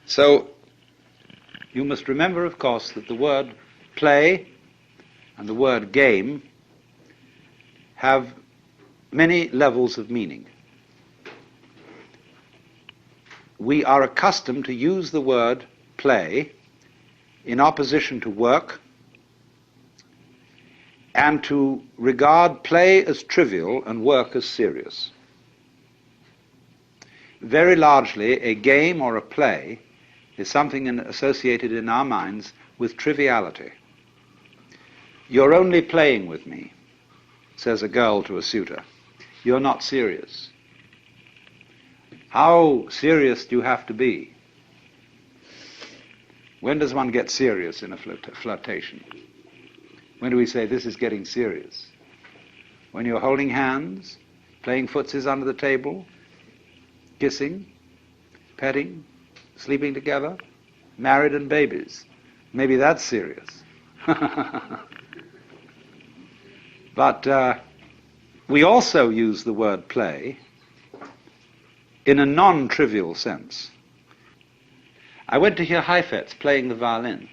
So you must remember, of course, that the word play and the word game have many levels of meaning. We are accustomed to use the word play in opposition to work and to regard play as trivial and work as serious. Very largely, a game or a play is something associated in our minds with triviality. "You're only playing with me," says a girl to a suitor. "You're not serious." How serious do you have to be? When does one get serious in a flirtation? When do we say this is getting serious? When you're holding hands, playing footsies under the table, kissing, petting, sleeping together, married and babies. Maybe that's serious. But we also use the word play in a non-trivial sense. I went to hear Heifetz playing the violin.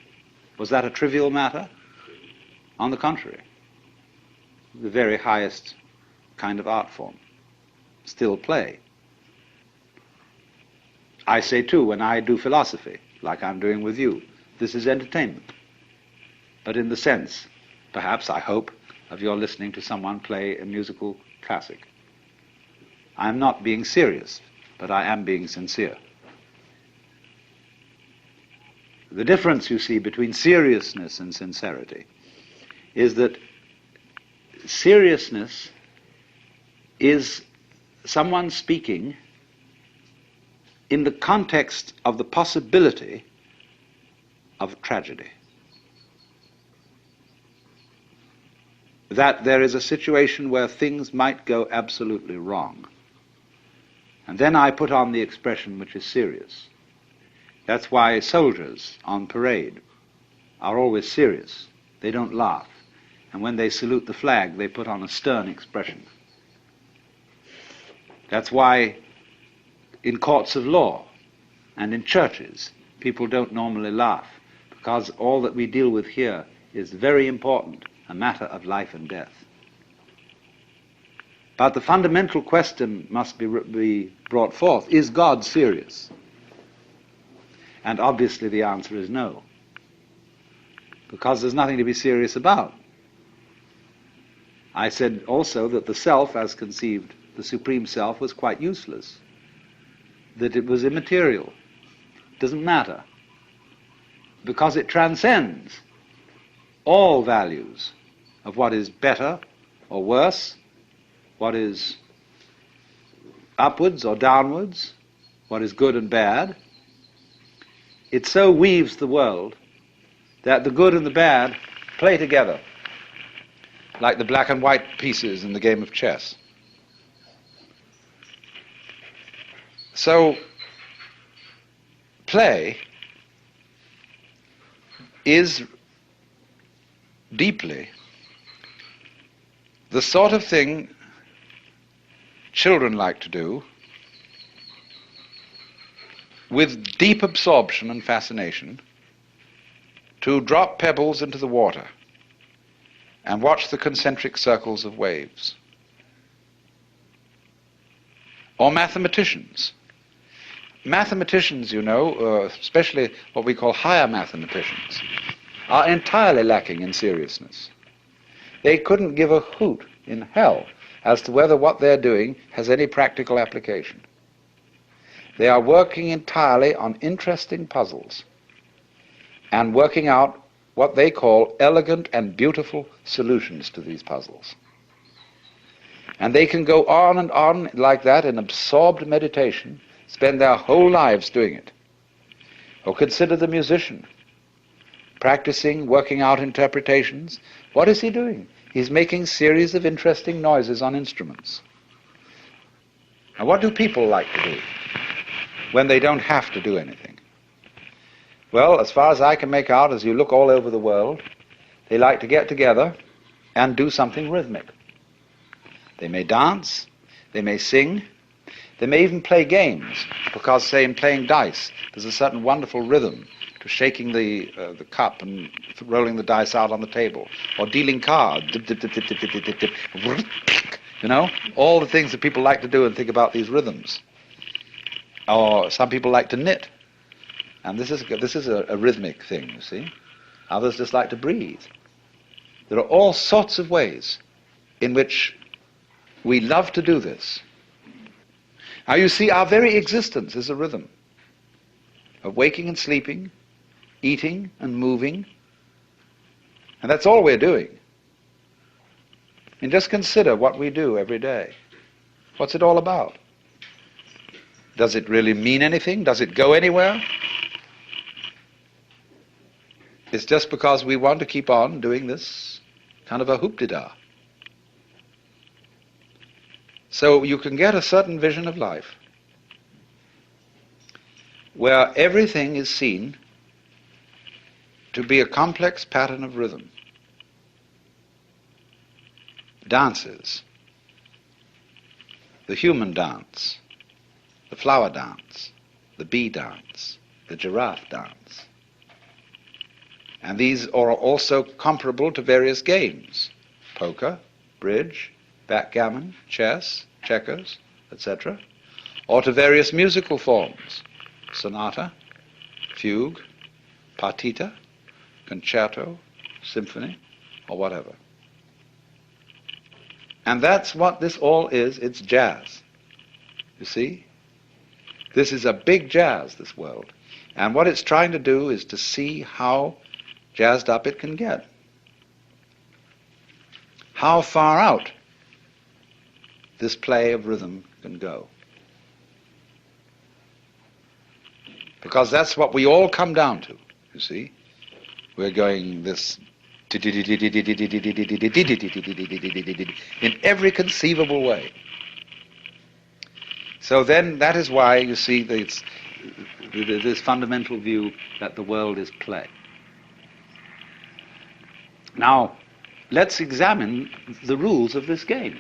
Was that a trivial matter? On the contrary, the very highest kind of art form. Still play. I say too, when I do philosophy, like I'm doing with you, this is entertainment. But in the sense, perhaps, I hope, of your listening to someone play a musical classic. I'm not being serious, but I am being sincere. The difference, you see, between seriousness and sincerity is that seriousness is someone speaking in the context of the possibility of tragedy. That there is a situation where things might go absolutely wrong. And then I put on the expression which is serious. That's why soldiers on parade are always serious. They don't laugh. And when they salute the flag, they put on a stern expression. That's why in courts of law and in churches, people don't normally laugh, because all that we deal with here is very important, a matter of life and death. But the fundamental question must be brought forth: is God serious? And obviously the answer is no, because there's nothing to be serious about. I said also that the self, as conceived, the supreme self, was quite useless, that it was immaterial, doesn't matter, because it transcends all values of what is better or worse, what is upwards or downwards, what is good and bad. It so weaves the world that the good and the bad play together, like the black and white pieces in the game of chess. So, play is deeply the sort of thing children like to do with deep absorption and fascination, to drop pebbles into the water and watch the concentric circles of waves. Or mathematicians. Mathematicians, you know, especially what we call higher mathematicians, are entirely lacking in seriousness. They couldn't give a hoot in hell as to whether what they're doing has any practical application. They are working entirely on interesting puzzles and working out what they call elegant and beautiful solutions to these puzzles. And they can go on and on like that in absorbed meditation, spend their whole lives doing it. Or consider the musician, practicing, working out interpretations. What is he doing? He's making series of interesting noises on instruments. Now, what do people like to do when they don't have to do anything? Well, as far as I can make out, as you look all over the world, they like to get together and do something rhythmic. They may dance, they may sing, They may even play games, because, say, in playing dice, there's a certain wonderful rhythm to shaking the cup and rolling the dice out on the table, or dealing cards, dip, dip, dip, dip, dip, dip, dip, dip, you know, all the things that people like to do and think about these rhythms. Or some people like to knit, and this is a rhythmic thing, you see. Others just like to breathe. There are all sorts of ways in which we love to do this. Now you see, our very existence is a rhythm of waking and sleeping, eating and moving, and that's all we're doing. And just consider what we do every day. What's it all about? Does it really mean anything? Does it go anywhere? It's just because we want to keep on doing this kind of a hoop-de-da. So you can get a certain vision of life where everything is seen to be a complex pattern of rhythm. Dances, the human dance, the flower dance, the bee dance, the giraffe dance. And these are also comparable to various games: poker, bridge, backgammon, chess, checkers, etc., or to various musical forms: sonata, fugue, partita, concerto, symphony, or whatever. And that's what this all is. It's jazz. You see? This is a big jazz, this world. And what it's trying to do is to see how jazzed up it can get. How far out this play of rhythm can go. Because that's what we all come down to, you see. We're going this in every conceivable way. So then that is why you see this fundamental view that the world is play. Now, let's examine the rules of this game.